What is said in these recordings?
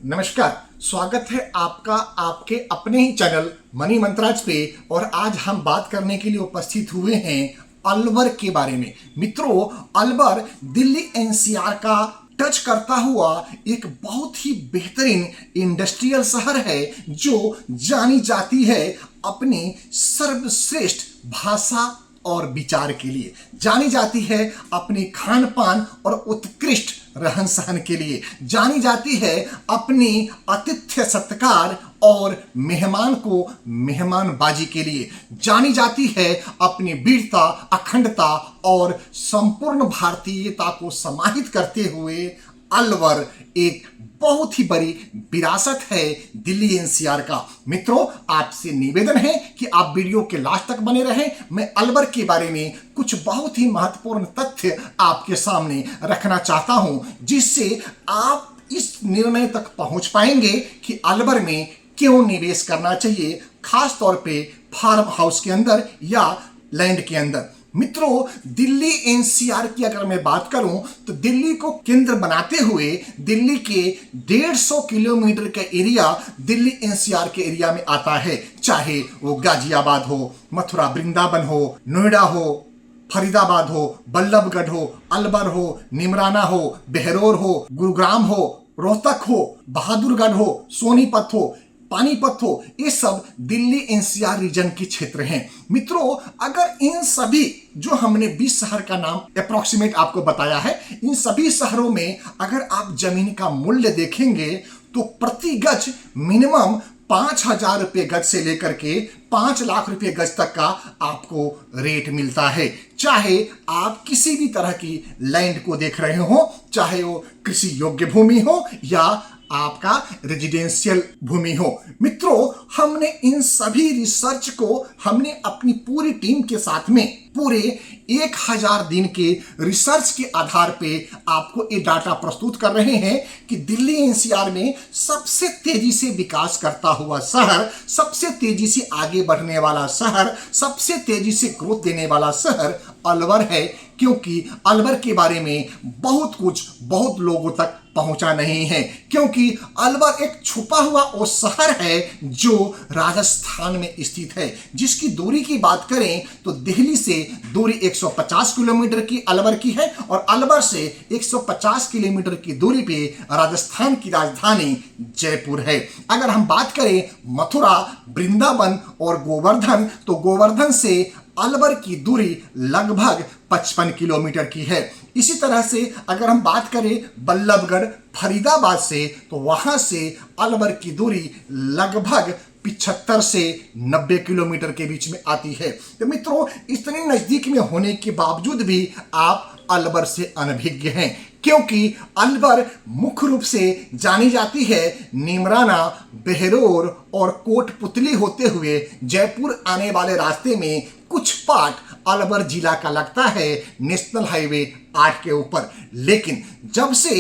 नमस्कार, स्वागत है आपका आपके अपने ही चैनल मनी मंत्राज पे। और आज हम बात करने के लिए उपस्थित हुए हैं अलवर के बारे में। मित्रों, अलवर दिल्ली एनसीआर का टच करता हुआ एक बहुत ही बेहतरीन इंडस्ट्रियल शहर है जो जानी जाती है अपनी सर्वश्रेष्ठ भाषा और विचार के लिए, जानी जाती है अपनी खान पान और उत्कृष्ट रहन सहन के लिए, जानी जाती है अपनी आतिथ्य सत्कार और मेहमान को मेहमानबाजी के लिए, जानी जाती है अपनी वीरता, अखंडता और संपूर्ण भारतीयता को समाहित करते हुए अलवर एक बहुत ही बड़ी विरासत है दिल्ली एनसीआर का। मित्रों, आपसे निवेदन है कि आप वीडियो के लास्ट तक बने रहें। मैं अलवर के बारे में कुछ बहुत ही महत्वपूर्ण तथ्य आपके सामने रखना चाहता हूं, जिससे आप इस निर्णय तक पहुंच पाएंगे कि अलवर में क्यों निवेश करना चाहिए, खास तौर पे फार्म हाउस के अंदर या लैंड के अंदर। मित्रों, दिल्ली एनसीआर की अगर मैं बात करूं तो दिल्ली को केंद्र बनाते हुए दिल्ली के 150 किलोमीटर का एरिया दिल्ली एनसीआर के एरिया में आता है। चाहे वो गाजियाबाद हो, मथुरा वृंदावन हो, नोएडा हो, फरीदाबाद हो, बल्लभगढ़ हो, अलवर हो, निमराना हो, बहरौर हो, गुरुग्राम हो, रोहतक हो, बहादुरगढ़ हो, सोनीपत हो, पानीपत हो, ये सब दिल्ली एनसीआर रीजन के क्षेत्र हैं। मित्रों, अगर इन सभी जो हमने 20 शहर का नाम अप्रोक्सीमेट आपको बताया है, इन सभी शहरों में अगर आप जमीन का मूल्य देखेंगे तो प्रति गज मिनिमम 5,000 रुपये गज से लेकर के 5 लाख रुपये गज तक का आपको रेट मिलता है। चाहे आप किसी भी तरह की लैंड को देख रहे हो, चाहे वो कृषि योग्य भूमि हो या आपका रेजिडेंशियल भूमि हो। मित्रों, हमने इन सभी रिसर्च को हमने अपनी पूरी टीम के साथ में पूरे 1000 दिन के रिसर्च के आधार पे आपको ये डाटा प्रस्तुत कर रहे हैं कि दिल्ली एनसीआर में सबसे तेजी से विकास करता हुआ शहर, सबसे तेजी से आगे बढ़ने वाला शहर, सबसे तेजी से ग्रोथ देने वाला शहर अलवर है। क्योंकि अलवर के बारे में बहुत लोगों तक पहुंचा नहीं है, क्योंकि अलवर एक छुपा हुआ वो शहर है जो राजस्थान में स्थित है। जिसकी दूरी की बात करें तो दिल्ली से दूरी 150 किलोमीटर की अलवर की है और अलवर से 150 किलोमीटर की दूरी पे राजस्थान की राजधानी जयपुर है। अगर हम बात करें मथुरा, वृंदावन और गोवर्धन, तो गोवर्धन से अलवर की दूरी लगभग 55 किलोमीटर की है। इसी तरह से अगर हम बात करें बल्लभगढ़, फरीदाबाद से, तो वहां से अलवर की दूरी लगभग 75 से 90 किलोमीटर के बीच में आती है। तो मित्रों, इतने नजदीक में होने के बावजूद भी आप अलवर से अनभिज्ञ हैं, क्योंकि अलवर मुख्य रूप से जानी जाती है निमराना, बहरौर और कोटपुतली होते हुए जयपुर आने वाले रास्ते में कुछ पार्ट अलवर जिला का लगता है नेशनल हाईवे 8 के ऊपर। लेकिन जब से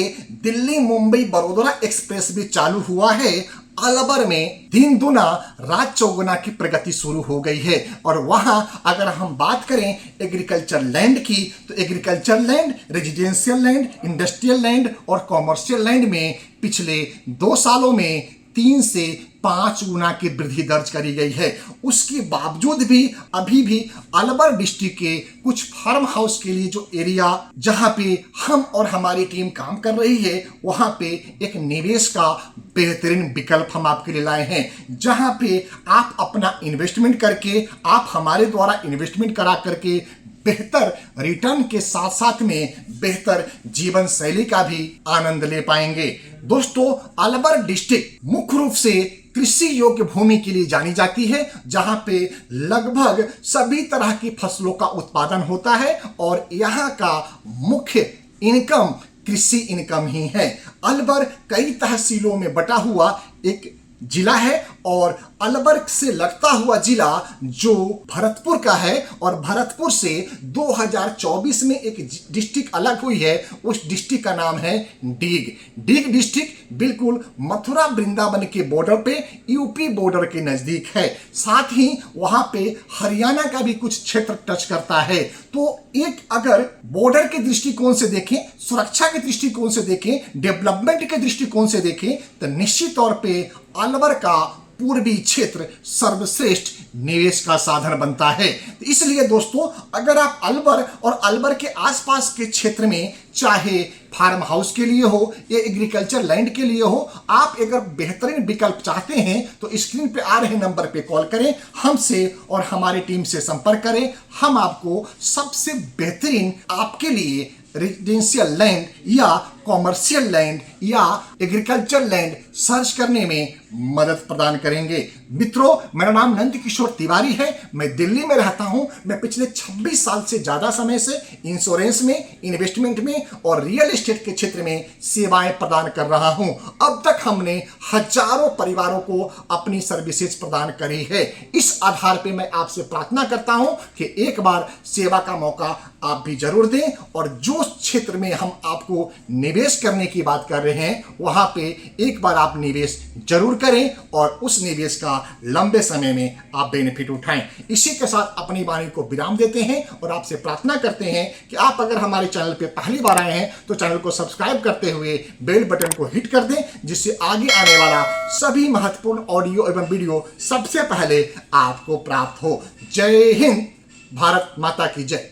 दिल्ली मुंबई बड़ोदरा एक्सप्रेस भी चालू हुआ है, अलवर में दिन दुना रात चौगुना की प्रगति शुरू हो गई है। और वहां अगर हम बात करें एग्रीकल्चर लैंड की, तो agriculture land, residential land, industrial land और कॉमर्शियल लैंड में पिछले 2 सालों में 3 से 5 गुना की वृद्धि दर्ज करी गई है। उसके बावजूद भी अभी भी अलवर डिस्ट्रिक्ट के कुछ फार्म हाउस के लिए जो एरिया जहां पे हम और हमारी टीम काम कर रही है, वहां पे एक निवेश का बेहतरीन विकल्प हम आपके लिए लाए हैं, जहां पे आप अपना इन्वेस्टमेंट करके, आप हमारे द्वारा इन्वेस्टमेंट करा करके बेहतर रिटर्न के साथ साथ में बेहतर जीवन शैली का भी आनंद ले पाएंगे। दोस्तों, अलवर डिस्ट्रिक्ट मुख्य रूप से कृषि योग्य भूमि के लिए जानी जाती है, जहां पे लगभग सभी तरह की फसलों का उत्पादन होता है और यहां का मुख्य इनकम कृषि इनकम ही है। अलवर कई तहसीलों में बटा हुआ एक जिला है और अलवर से लगता हुआ जिला जो भरतपुर का है, और भरतपुर से 2024 में एक डिस्ट्रिक्ट अलग हुई है, उस डिस्ट्रिक्ट का नाम है डीग। डीग डिस्ट्रिक्ट बिल्कुल मथुरा वृंदावन के बॉर्डर पे, यूपी बॉर्डर के नजदीक है। साथ ही वहां पे हरियाणा का भी कुछ क्षेत्र टच करता है। तो एक अगर बॉर्डर के दृष्टिकोण से देखें, सुरक्षा के दृष्टिकोण से देखें, डेवलपमेंट के दृष्टिकोण से देखें, तो निश्चित तौर पे अलवर का पूर्वी क्षेत्र सर्वश्रेष्ठ निवेश का साधन बनता है। तो इसलिए दोस्तों, अगर आप अलवर और अलवर के आसपास के क्षेत्र में, चाहे फार्म हाउस के लिए हो या एग्रीकल्चर लैंड के लिए हो, आप अगर बेहतरीन विकल्प चाहते हैं तो स्क्रीन पे आ रहे नंबर पे कॉल करें, हमसे और हमारी टीम से संपर्क करें। हम आपको सबसे बेहतरीन आपके लिए रेजिडेंशियल लैंड या कॉमर्शियल लैंड या एग्रीकल्चर लैंड सर्च करने में मदद प्रदान करेंगे। मित्रों, मेरा नाम नंद किशोर तिवारी है, मैं दिल्ली में रहता हूं। मैं पिछले 26 साल से ज्यादा समय से इंश्योरेंस में, इन्वेस्टमेंट में और रियल एस्टेट के क्षेत्र में सेवाएं प्रदान कर रहा हूं। अब तक हमने हजारों परिवारों को अपनी सर्विसेज प्रदान करी है। इस आधार पर मैं आपसे प्रार्थना करता हूं कि एक बार सेवा का मौका आप भी जरूर दें, और जो क्षेत्र में हम आपको निवेश करने की बात कर रहे हैं वहां पे एक बार आप निवेश जरूर करें और उस निवेश का लंबे समय में आप बेनिफिट उठाएं। इसी के साथ अपनी वाणी को विराम देते हैं और आपसे प्रार्थना करते हैं कि आप अगर हमारे चैनल पे पहली बार आए हैं तो चैनल को सब्सक्राइब करते हुए बेल बटन को हिट कर दें, जिससे आगे आने वाला सभी महत्वपूर्ण ऑडियो एवं वीडियो सबसे पहले आपको प्राप्त हो। जय हिंद, भारत माता की जय।